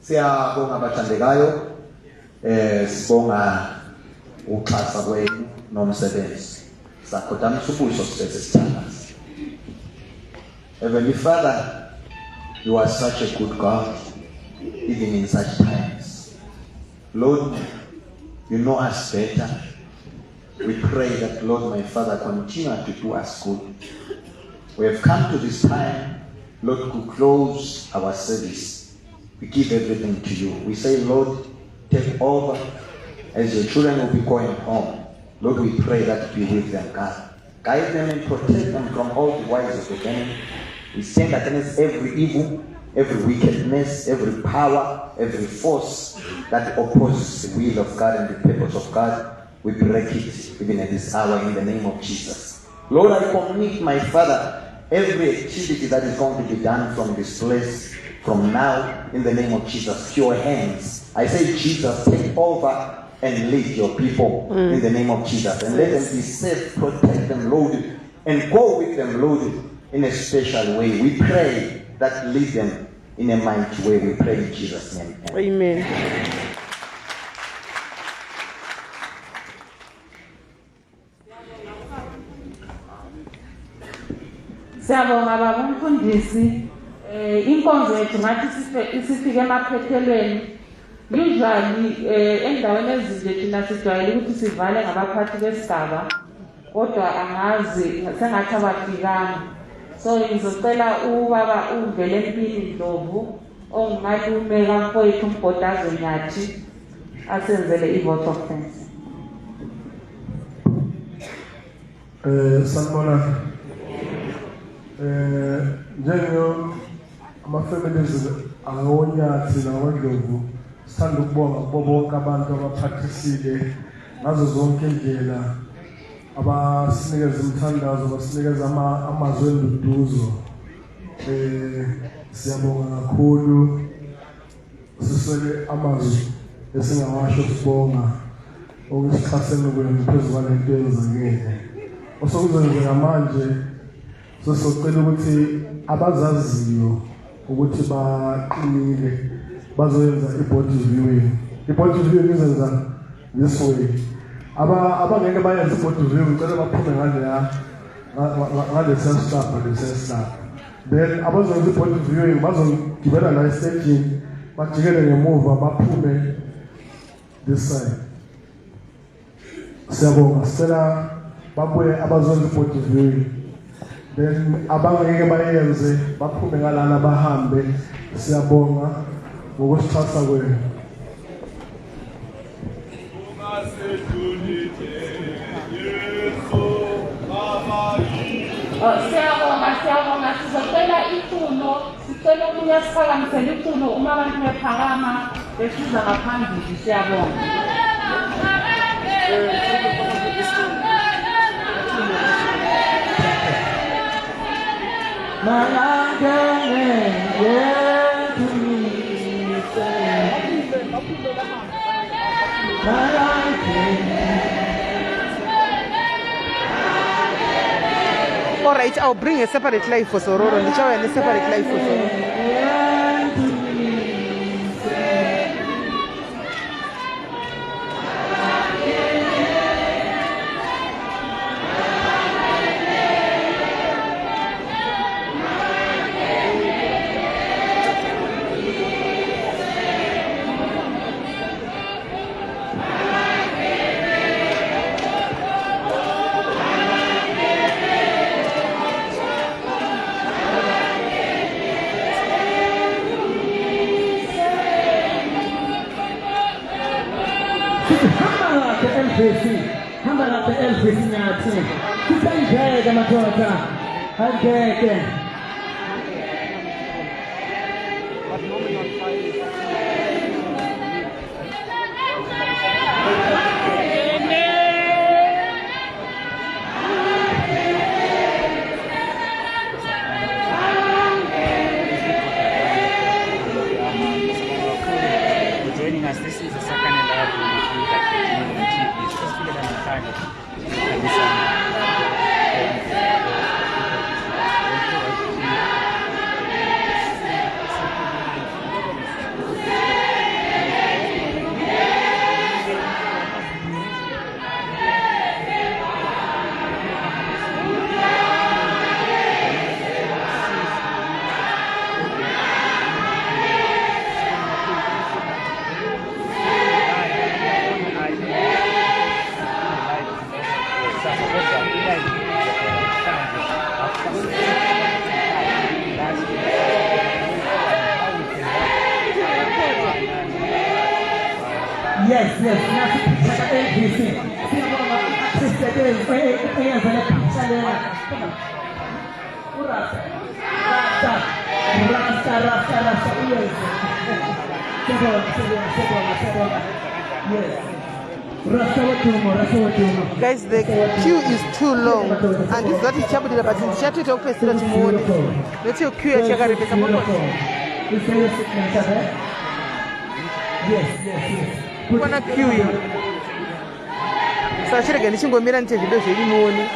Siyabonga bathandekayo. Sibonga uxhasa kwenu nomsebenzi. Sakhodamisa ubuso sisithandaza. Heavenly Father, you are such a good God, even in such times. Lord, you know us better. We pray that, Lord, my Father, continue to do us good. We have come to this time, Lord, to close our service. We give everything to you. We say, Lord, take over as your children will be going home. Lord, we pray that you be with them, God. Guide them and protect them from all the wiles of the enemy. We stand against every evil, every wickedness, every power, every force that opposes the will of God and the purpose of God. We break it even at this hour in the name of Jesus. Lord, I commit, my Father, every activity that is going to be done from this place from now in the name of Jesus. Your hands. I say, Jesus, take over and lead your people in the name of Jesus. And let them be safe, protect them, Lord, and go with them, Lord, in a special way. We pray that lead them in a mighty way. We pray in Jesus' name. Amen. Siyabonga baba umfundisi. Inkonzo yethu ngathi isifike emaphethelweni. Usually endaweni ezinje thina sijwayele ukuthi sivale ngabaphathi besigaba kodwa angazi sengathi abafikanga. So ngizocela ubaba uvele empini Ndlovu ongumalume kamfowethu uMbhodazo Nyathi asenzele i-vote of thanks. Sanibona. Njengo ama-families awoNyathi nawoNdlovu sithanda ukubonga kubo bonke abantu abaphathisile ngazo zonke indlela abasinikeza umthandazo basinikeza amazwi enduduzo. Siyabonga kakhulu siswele amazwi esingawasho sibonga okusixhaseni kwenu phezu kwalento eyenzekile osokuzenzeka manje. Socela ukuthi abazaziyo ukuthi baqinile bazoyenza i-body viewing. I-body viewing izenza this way. abangeke bayenze ibhodi view ngicela baphume ngale seshlapha then abazoyenza ibhodi viewing bazogibela la estagini bajikele ngemuva baphume this side. Siyabonga sicela babuye abazoyenza ibhodi viewing then abangeke bayenze baphume ngalana bahambe. Siyabonga ngokusixhasa kwenu. Siyabonga sizocela iculo sicela ukuya siphakamisela iculo uma abantu bephakama besiza ngaphambili. Siyabonga. All right, I'll bring a separate life for Sororo. And a separate life for Sororo. Hamba lapha Elvis Nyathi. Sisangeke madoda. Angeke. Joining us, this is the second and last review that we're doing on TV. So just feel it on the target. Yes, Nyathi Elvis. Siyabonga assistant eyenzele kahle. Rasta yes. Siyabonga. Yes. Guys, the queue is too long and it's not chabudira but it's chatted to pesira tumuone. Let's see queue yachakarepesa moko. Yes. Kuna queue hiyo. Sasa chirega nichingomira nte video zviri muone.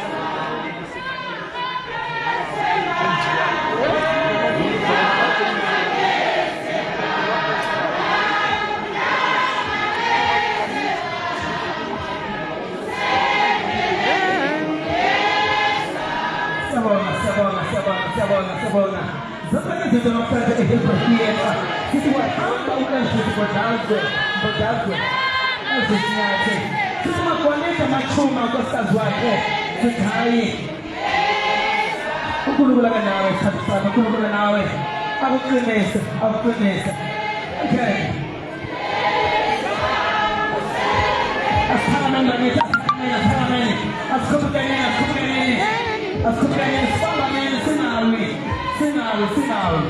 Sabona. Zapata ndio tunapata hiyo hapa. Sisi watu Elvis Nyathi. Sisi makuonyesha machuma kwa staff wake. Sikai. Ukulugula nawe kabisa, ukulugula nawe. Akukunesa. Okay. Asana ndani Askupeni. Samba meni sinawi.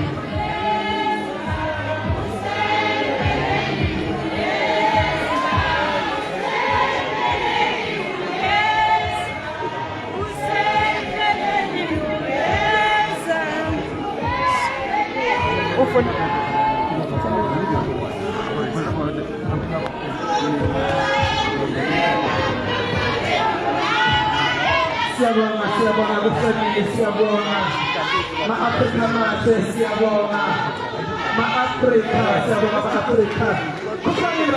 Siyabonga kufanele siyabonga ma-Afrika mate siyabonga ma-Afrika siyabonga ma-Afrika kufanele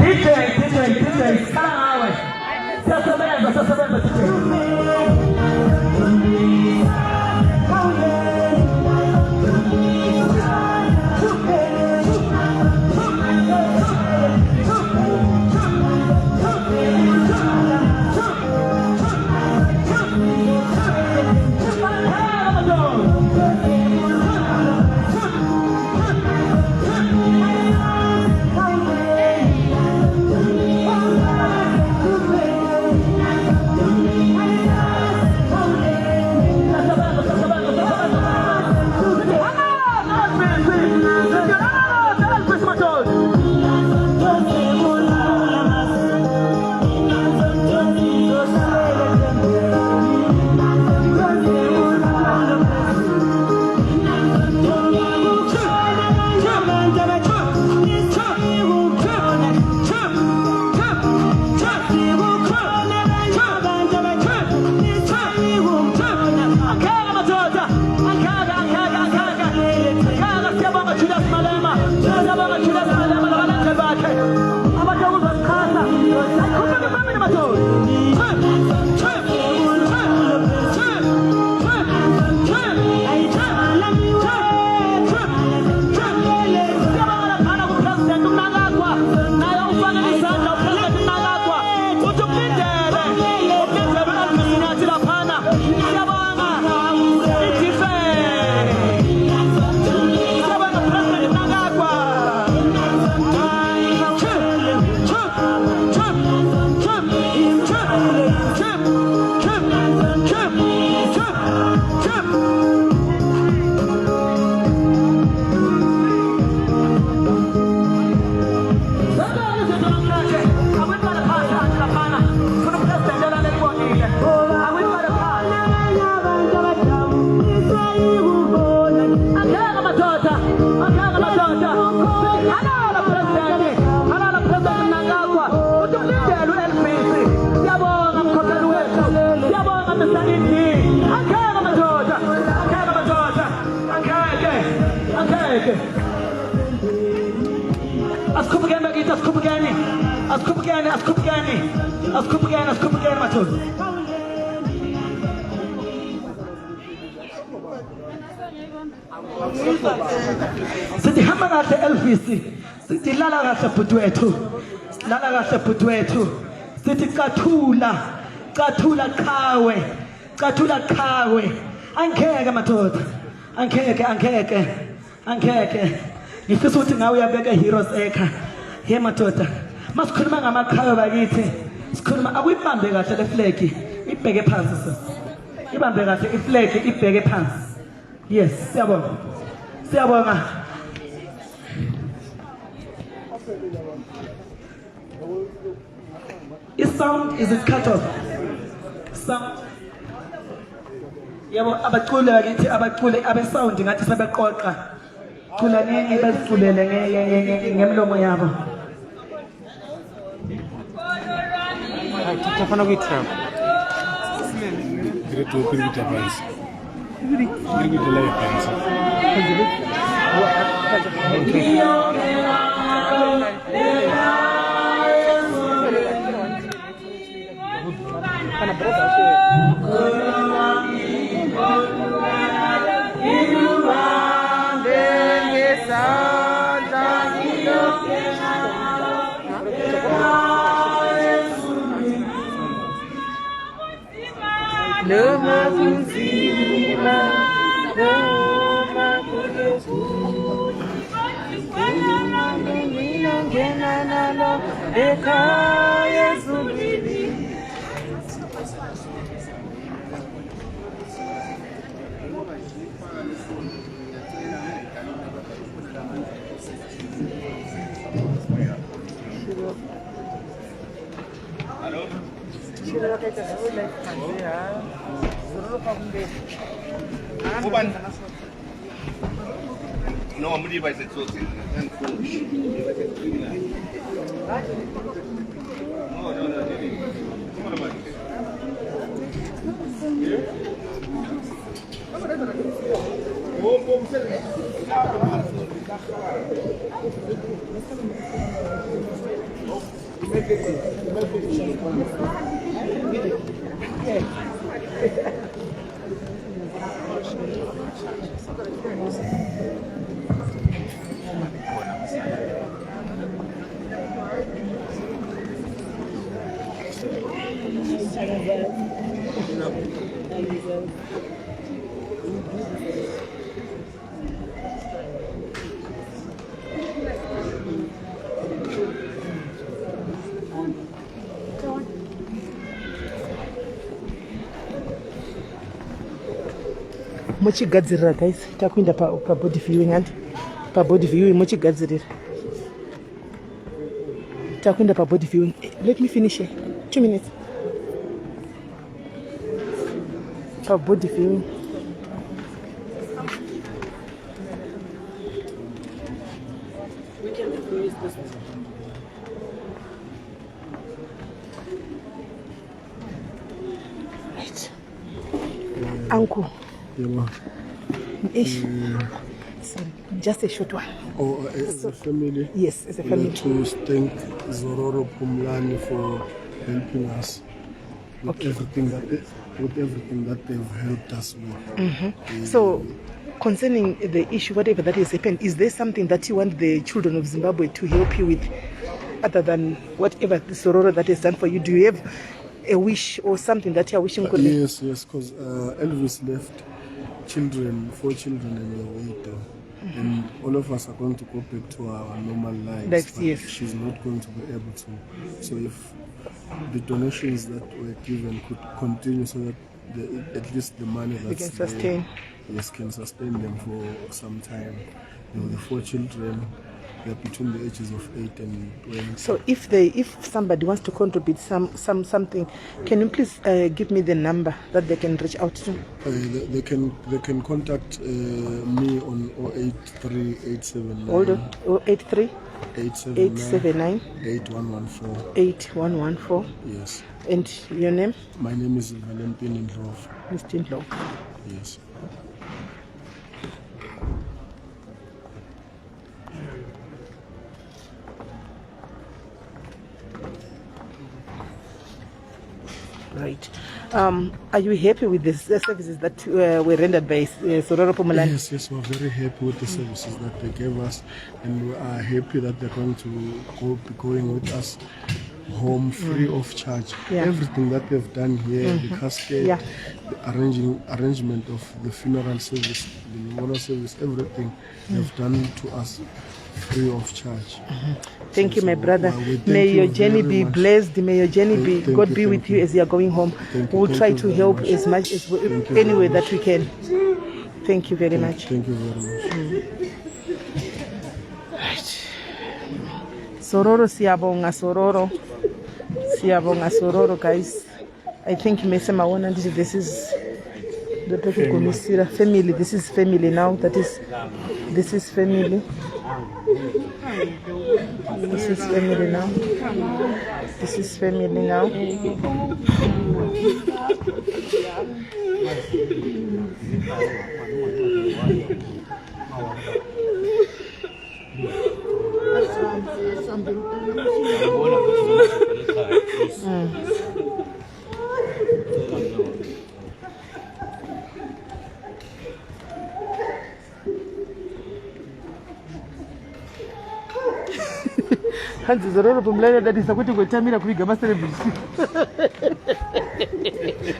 DJ, Halala President, Halala President Nangagwa, utumlindele uLPC. Siyabonga mkhokheli wethu, siyabonga Mr. Indi. Akheke madoda, akheke madoda, akheke. Askhupukeni bakithi, askhupukeni madoda. Sithi hamba kahle Elvis, sithi lala kahle bhuti wethu, sithi cathula qhawe, angeke madoda, angeke. Ngifisa ukuthi ngawe uyabeka heroes ekha. He madoda, masikhuluma ngamaqhawe bakithi, sikhuluma akuyibambe kahle le flag, ibheke phansi sir. Ibambe kahle iflag, ibheke phansi. Yes, siyabonga. Sound is it cut off? Sound. Yabo abaculi bakithi abe sound ngathi sebeqoqa. Culaneni beziculele ngemlomo yabo. Tafana kuyitrap. Direto operita bansi. Direto live bansi. Kana brother Lama kuzima, lama kuyesu. Ngena nalo ekhaya ezulwini. No, I'm really by the truth. Muchigadzirira guys, takuenda pa body viewing and pa body viewing muchigadzirira. Takuenda pa body viewing. Let me finish here. 2 minutes. Pa body viewing. Right. Uncle. Sorry, just a short one. Oh, as a family? Yes, as a family. To thank Zororo Pumlani for helping us with everything that they've helped us with. So, concerning the issue, whatever that has happened, is there something that you want the children of Zimbabwe to help you with, other than whatever the Sororo that has done for you? Do you have a wish or something that you are wishing could Yes, because Elvis left 4 children in the way down. And all of us are going to go back to our normal lives. But yes. She's not going to be able to. So if the donations that were given could continue so that at least the money that's can sustain. Can sustain them for some time. The 4 children, They're between the ages of 8 and 20. So if somebody wants to contribute something, can you please give me the number that they can reach out to? They can contact me on 083-879. Hold on, 083 879 8114. 8114. Yes. And your name? My name is Valentin Ndlov. Mr. Ndlov. Yes. Right. Are you happy with the services that were rendered by Sororo Pumulani? Yes, we're very happy with the services that they gave us, and we are happy that they're going to be going with us home free of charge. Yeah. Everything that they've done here, the casket, Yeah. the arrangement of the funeral service, the memorial service, everything they've done to us free of charge. Thank you, my brother. May your journey be blessed. May your journey be God be with you as you are going home. We'll try to help as much as any way that we can. Thank you very much. Thank you very much. Right. Sororo siyabonga Sororo. Siyabonga Sororo, guys. I think Mesema Wana, this is the family. This is family now. This is family. This is family now. This is family now. Hanzi Zororo Pumulani dadisa kuti kwetamira kuiga maservice.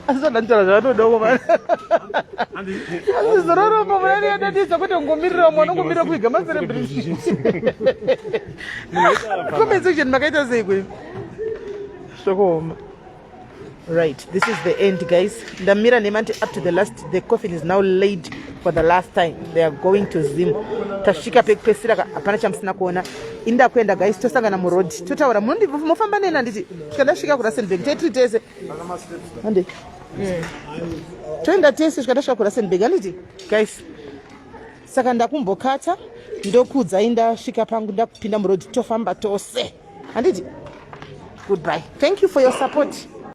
Asa ndantara zvanodawo man. Hanzi Zororo Pumulani dadisa kuti ngomirira mwana ngomirira kuiga maservice. Comment section makaita sei kwe. Shokoma. Right, this is the end, guys. The mirror nemanti up to the last. The coffin is now laid for the last time. They are going to Zim. Tashika pekpesira apana chamsina kuona. Inda kwenda, guys, tosangana mu road. Tutaura mundi mufamba nena nditi. Tikandashika ku Rustenburg. Tetri tese. Ande. Twenda tese tikandashika ku Rustenburg nditi. Guys. Saka ndakumbokata ndokudza inda shika pangu ndakupinda mu road tofamba tose. Anditi. Goodbye. Thank you for your support.